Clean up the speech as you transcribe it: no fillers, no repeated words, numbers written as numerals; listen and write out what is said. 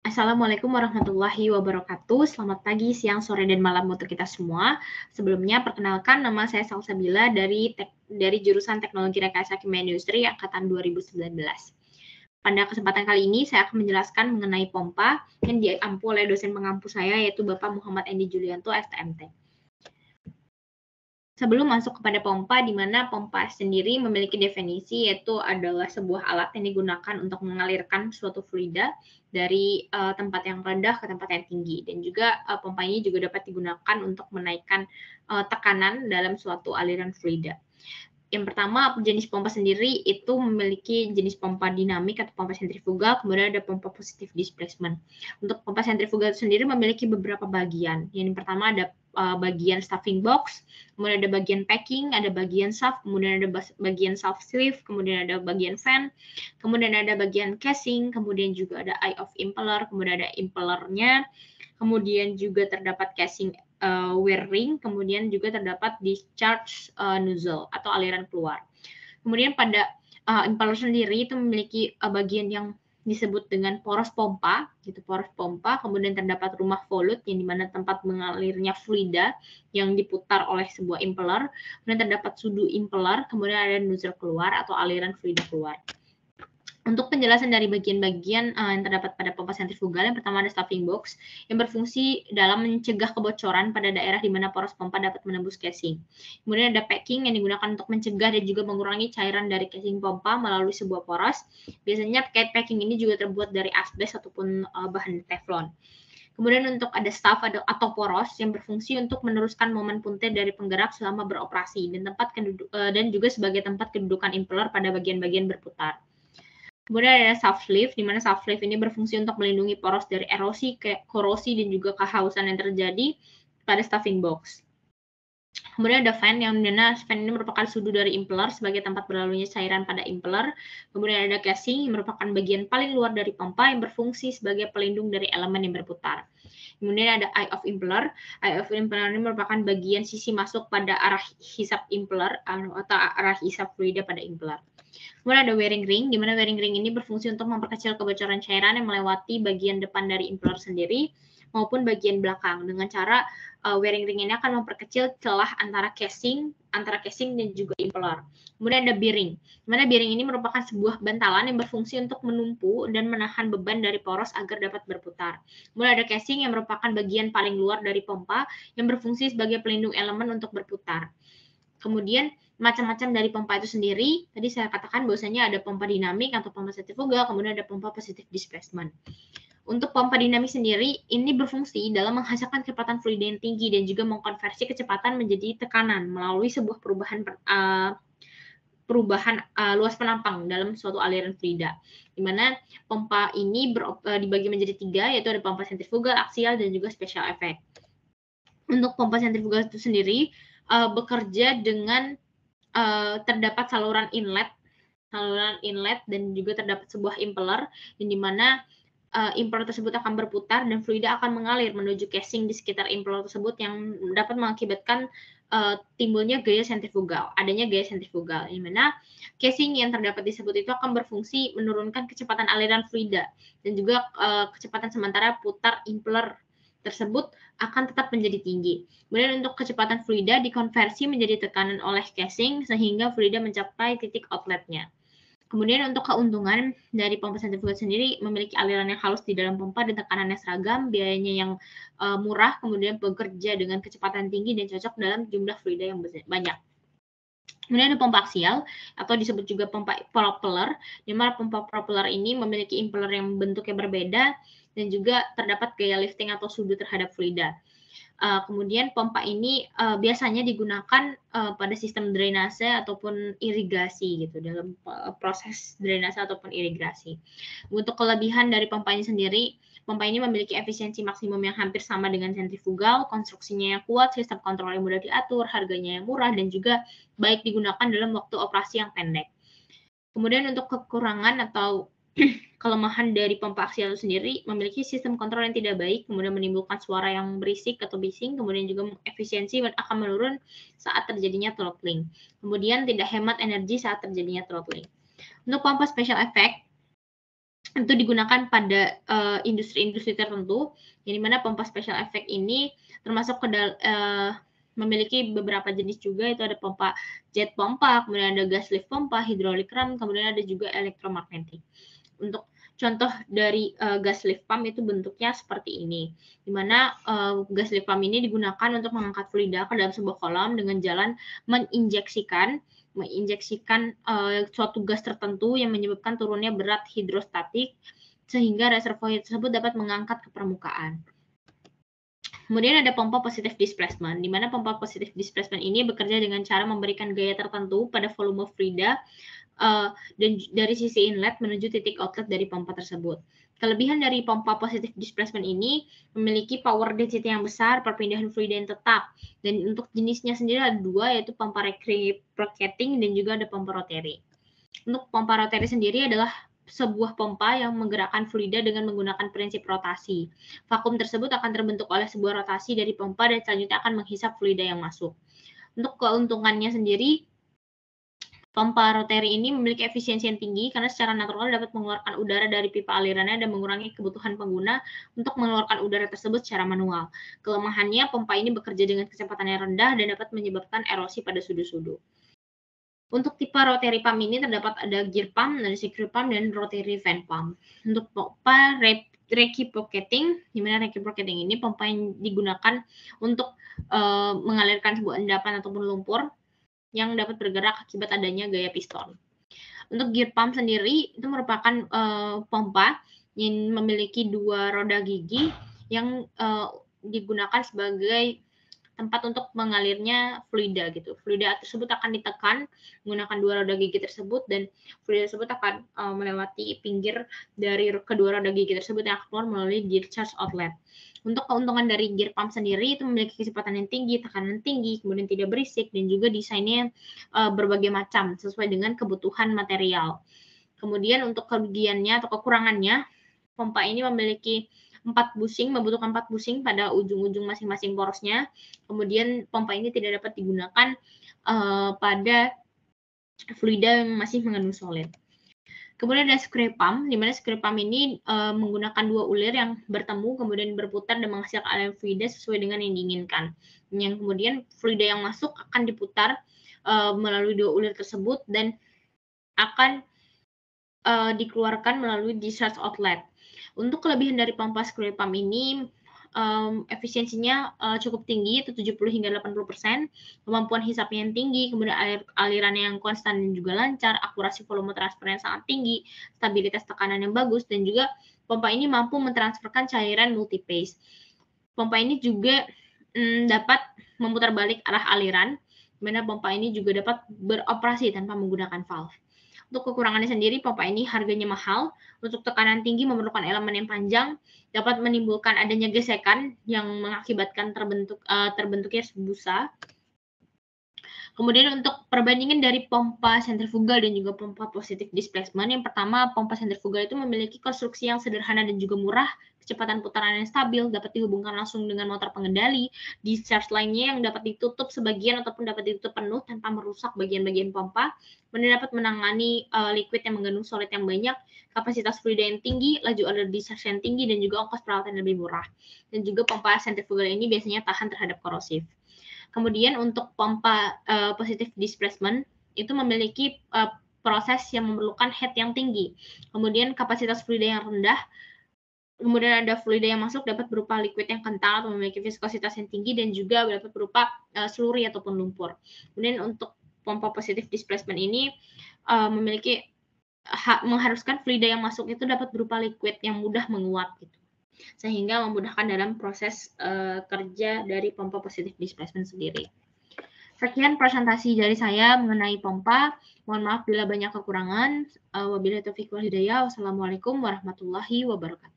Assalamualaikum warahmatullahi wabarakatuh. Selamat pagi, siang, sore, dan malam untuk kita semua. Sebelumnya, perkenalkan nama saya Salsabila dari jurusan Teknologi Rekayasa Kimia Industri angkatan 2019. Pada kesempatan kali ini, saya akan menjelaskan mengenai pompa yang diampu oleh dosen pengampu saya, yaitu Bapak Muhammad Endi Julianto, STMT. Sebelum masuk kepada pompa, di mana pompa sendiri memiliki definisi, yaitu adalah sebuah alat yang digunakan untuk mengalirkan suatu fluida dari tempat yang rendah ke tempat yang tinggi. Dan juga pompa ini juga dapat digunakan untuk menaikkan tekanan dalam suatu aliran fluida. Yang pertama, jenis pompa sendiri itu memiliki jenis pompa dinamik atau pompa sentrifugal, kemudian ada pompa positif displacement. Untuk pompa sentrifugal sendiri memiliki beberapa bagian. Yang pertama ada bagian stuffing box, kemudian ada bagian packing, ada bagian shaft, kemudian ada bagian shaft sleeve, kemudian ada bagian fan, kemudian ada bagian casing, kemudian juga ada eye of impeller, kemudian ada impellernya, kemudian juga terdapat casing wear ring, kemudian juga terdapat discharge nozzle atau aliran keluar. Kemudian pada impeller sendiri itu memiliki bagian yang disebut dengan poros pompa, gitu, poros pompa, kemudian terdapat rumah volute yang dimana tempat mengalirnya fluida yang diputar oleh sebuah impeller, kemudian terdapat sudu impeller, kemudian ada nozzle keluar atau aliran fluida keluar. Untuk penjelasan dari bagian-bagian yang terdapat pada pompa sentrifugal, yang pertama ada stuffing box yang berfungsi dalam mencegah kebocoran pada daerah di mana poros pompa dapat menembus casing. Kemudian ada packing yang digunakan untuk mencegah dan juga mengurangi cairan dari casing pompa melalui sebuah poros. Biasanya packing ini juga terbuat dari asbes ataupun bahan teflon. Kemudian untuk ada staff atau poros yang berfungsi untuk meneruskan momen puntir dari penggerak selama beroperasi dan juga sebagai tempat kedudukan impeller pada bagian-bagian berputar. Kemudian ada shaft sleeve, di mana shaft sleeve ini berfungsi untuk melindungi poros dari erosi, korosi, dan juga kehausan yang terjadi pada stuffing box. Kemudian ada fan, yang mana fan ini merupakan sudu dari impeller sebagai tempat berlalunya cairan pada impeller. Kemudian ada casing, yang merupakan bagian paling luar dari pompa yang berfungsi sebagai pelindung dari elemen yang berputar. Kemudian ada eye of impeller. Eye of impeller ini merupakan bagian sisi masuk pada arah hisap impeller atau arah hisap fluida pada impeller. Kemudian ada wearing ring, di mana wearing ring ini berfungsi untuk memperkecil kebocoran cairan yang melewati bagian depan dari impeller sendiri maupun bagian belakang. Dengan cara wearing ring ini akan memperkecil celah antara casing dan juga impeller. Kemudian ada bearing, di mana bearing ini merupakan sebuah bantalan yang berfungsi untuk menumpu dan menahan beban dari poros agar dapat berputar. Kemudian ada casing yang merupakan bagian paling luar dari pompa yang berfungsi sebagai pelindung elemen untuk berputar. Kemudian macam-macam dari pompa itu sendiri, tadi saya katakan bahwasanya ada pompa dinamik atau pompa sentrifugal, kemudian ada pompa positif displacement. Untuk pompa dinamik sendiri, ini berfungsi dalam menghasilkan kecepatan fluida yang tinggi dan juga mengkonversi kecepatan menjadi tekanan melalui sebuah perubahan luas penampang dalam suatu aliran fluida, di mana pompa ini dibagi menjadi 3, yaitu ada pompa sentrifugal, aksial, dan juga special effect. Untuk pompa sentrifugal itu sendiri bekerja dengan terdapat saluran inlet dan juga terdapat sebuah impeller yang dimana impeller tersebut akan berputar dan fluida akan mengalir menuju casing di sekitar impeller tersebut yang dapat mengakibatkan timbulnya adanya gaya sentrifugal, di mana casing yang terdapat disebut itu akan berfungsi menurunkan kecepatan aliran fluida dan juga kecepatan sementara putar impeller tersebut akan tetap menjadi tinggi. Kemudian untuk kecepatan fluida dikonversi menjadi tekanan oleh casing sehingga fluida mencapai titik outletnya. Kemudian untuk keuntungan dari pompa sentrifugal sendiri memiliki aliran yang halus di dalam pompa dan tekanannya seragam, biayanya yang murah, kemudian bekerja dengan kecepatan tinggi dan cocok dalam jumlah fluida yang banyak. Kemudian ada pompa aksial atau disebut juga pompa propeller, di mana pompa propeller ini memiliki impeller yang bentuknya berbeda dan juga terdapat gaya lifting atau sudu terhadap fluida. Kemudian pompa ini biasanya digunakan pada sistem drainase ataupun irigasi gitu, dalam proses drainase ataupun irigasi. Untuk kelebihan dari pompa ini sendiri, pompa ini memiliki efisiensi maksimum yang hampir sama dengan sentrifugal, konstruksinya yang kuat, sistem kontrol yang mudah diatur, harganya yang murah, dan juga baik digunakan dalam waktu operasi yang pendek. Kemudian untuk kekurangan atau kelemahan dari pompa aksial itu sendiri memiliki sistem kontrol yang tidak baik, kemudian menimbulkan suara yang berisik atau bising, kemudian juga efisiensi akan menurun saat terjadinya throttling. Kemudian tidak hemat energi saat terjadinya throttling. Untuk pompa special effect, itu digunakan pada industri-industri tertentu, yang dimana pompa special effect ini termasuk memiliki beberapa jenis juga, itu ada pompa jet pompa, kemudian ada gas lift pompa, hydraulic ram, kemudian ada juga electromagnetic. Untuk contoh dari gas lift pump itu bentuknya seperti ini, di mana gas lift pump ini digunakan untuk mengangkat fluida ke dalam sebuah kolam dengan jalan menginjeksikan suatu gas tertentu yang menyebabkan turunnya berat hidrostatik sehingga reservoir tersebut dapat mengangkat ke permukaan. Kemudian ada pompa positive displacement, di mana pompa positive displacement ini bekerja dengan cara memberikan gaya tertentu pada volume fluida dan dari sisi inlet menuju titik outlet dari pompa tersebut. Kelebihan dari pompa positive displacement ini memiliki power density yang besar, perpindahan fluida yang tetap, dan untuk jenisnya sendiri ada dua, yaitu pompa reciprocating dan juga ada pompa rotary. Untuk pompa rotary sendiri adalah sebuah pompa yang menggerakkan fluida dengan menggunakan prinsip rotasi. Vakum tersebut akan terbentuk oleh sebuah rotasi dari pompa dan selanjutnya akan menghisap fluida yang masuk. Untuk keuntungannya sendiri, pompa rotary ini memiliki efisiensi yang tinggi karena secara natural dapat mengeluarkan udara dari pipa alirannya dan mengurangi kebutuhan pengguna untuk mengeluarkan udara tersebut secara manual. Kelemahannya, pompa ini bekerja dengan kecepatan yang rendah dan dapat menyebabkan erosi pada sudu-sudu. Untuk tipe rotary pump ini terdapat ada gear pump, ada circular pump, dan rotary vane pump. Untuk pompa reciprocating, di mana reciprocating ini pompa yang digunakan untuk mengalirkan sebuah endapan ataupun lumpur yang dapat bergerak akibat adanya gaya piston. Untuk gear pump sendiri itu merupakan pompa yang memiliki dua roda gigi yang digunakan sebagai tempat untuk mengalirnya fluida gitu. Fluida tersebut akan ditekan menggunakan dua roda gigi tersebut dan fluida tersebut akan melewati pinggir dari kedua roda gigi tersebut yang akan keluar melalui discharge outlet. Untuk keuntungan dari gear pump sendiri itu memiliki kecepatan yang tinggi, tekanan tinggi, kemudian tidak berisik dan juga desainnya berbagai macam sesuai dengan kebutuhan material. Kemudian untuk kerugiannya atau kekurangannya, pompa ini memiliki membutuhkan 4 bushing pada ujung-ujung masing-masing porosnya. Kemudian pompa ini tidak dapat digunakan pada fluida yang masih mengandung solid. Kemudian ada screw pump, di mana screw pump ini menggunakan dua ulir yang bertemu kemudian berputar dan menghasilkan aliran fluida sesuai dengan yang diinginkan. Yang kemudian fluida yang masuk akan diputar melalui dua ulir tersebut dan akan dikeluarkan melalui discharge outlet. Untuk kelebihan dari pompa screw pump ini, efisiensinya cukup tinggi, itu 70 hingga 80%, kemampuan hisapnya yang tinggi, kemudian alirannya yang konstan dan juga lancar, akurasi volume transfer yang sangat tinggi, stabilitas tekanan yang bagus, dan juga pompa ini mampu mentransferkan cairan multiphase. Pompa ini juga dapat memutar balik arah aliran, di mana pompa ini juga dapat beroperasi tanpa menggunakan valve. Untuk kekurangannya sendiri, pompa ini harganya mahal, untuk tekanan tinggi memerlukan elemen yang panjang, dapat menimbulkan adanya gesekan yang mengakibatkan terbentuknya busa. Kemudian untuk perbandingan dari pompa sentrifugal dan juga pompa positive displacement, yang pertama pompa sentrifugal itu memiliki konstruksi yang sederhana dan juga murah, kecepatan putaran yang stabil, dapat dihubungkan langsung dengan motor pengendali, discharge line-nya yang dapat ditutup sebagian ataupun dapat ditutup penuh tanpa merusak bagian-bagian pompa, kemudian dapat menangani liquid yang mengandung solid yang banyak, kapasitas fluida yang tinggi, laju alur discharge yang tinggi, dan juga ongkos perawatan yang lebih murah. Dan juga pompa sentrifugal ini biasanya tahan terhadap korosif. Kemudian untuk pompa positive displacement itu memiliki proses yang memerlukan head yang tinggi. Kemudian kapasitas fluida yang rendah. Kemudian ada fluida yang masuk dapat berupa liquid yang kental atau memiliki viskositas yang tinggi dan juga dapat berupa slurry ataupun lumpur. Kemudian untuk pompa positive displacement ini mengharuskan fluida yang masuk itu dapat berupa liquid yang mudah menguap gitu, sehingga memudahkan dalam proses kerja dari pompa positive displacement sendiri. Sekian presentasi dari saya mengenai pompa. Mohon maaf bila banyak kekurangan. Wabillahi taufiq wal hidayah. Wassalamualaikum warahmatullahi wabarakatuh.